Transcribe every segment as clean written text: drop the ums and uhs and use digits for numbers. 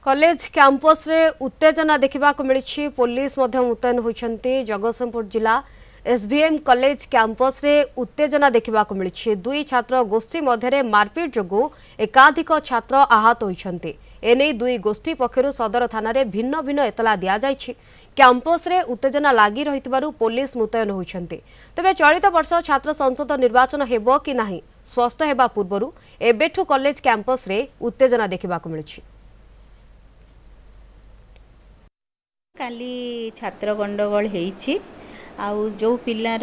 College campus रे उत्तेजना देखा मिली पुलिस मुतयन होती जगतसिंहपुर जिला एसबीएम कॉलेज कैंपस रे उत्तेजना देखा मिली दुई छात्र गोष्ठी मध्य मारपीट जो एकाधिक छात्र आहत होती एने दुई गोष्ठी पक्षर सदर थाना भिन्न भिन्न एतला दि जाइछि। कैंपस रे उत्तेजना लागी रही पुलिस मुतयन होती तेज चलित वर्ष छात्र संसद निर्वाचन हेबो कि नाही स्पष्ट हेबा पूर्व एबेठु कॉलेज कैंपस रे उत्तेजना देखा मिली। काली छात्र गंडगोल होईछि आउ जो पिलार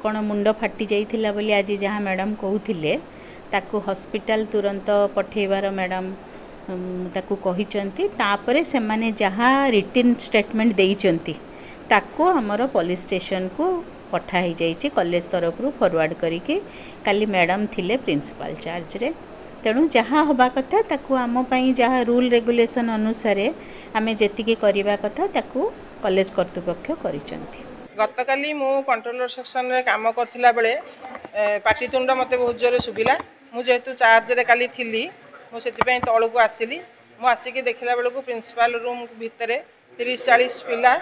कौन मुंड फाटी जाइथिला बोली आज जहाँ मैडम कहूथिले ताकू हॉस्पिटल तुरंत पठेबार मैडम ताकू कहिचंती तापरे से माने जहाँ रिटन स्टेटमेंट देइचंती ताकू हमर पुलिस स्टेशन को पठा ही जाइछि कॉलेज तरफ फॉरवर्ड करिके काली मैडम थिले प्रिंसिपल चार्ज रे तेणु जहाँ हवा कथा ताकू आम पई जहाँ रूल रेगुलेशन अनुसार आम जेतिके करिबा कथा ताकू कॉलेज कर्तृपक्ष करिसंती। गतकाली मु कंट्रोलर सेक्शन रे काम करथिला बेले पाटितुंड मते बहुत जोरे सुबिला मु जेतु चार्ज रे काली थिली मु सेति पई तळु को आसिली मु आसिकी देखिला बेलको प्रिंसिपल रूम भितरे 30-40 पिला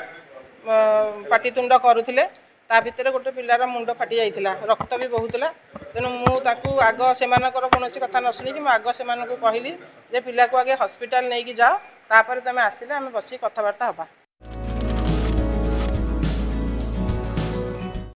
पाटितुंड करूथिले ता भितर गोटे पिलार मुंड फाटी जाइथिला रक्त भी बहुतला तेणु मु ताकू आग सेमानकर कोनोसी कथा न सुनी कि मु आग सेमानकु कहली जे पिला को आगे हॉस्पिटल नहीं कि जाओ तापर तमे आसिले आमे बसी कथबार्ता हबा।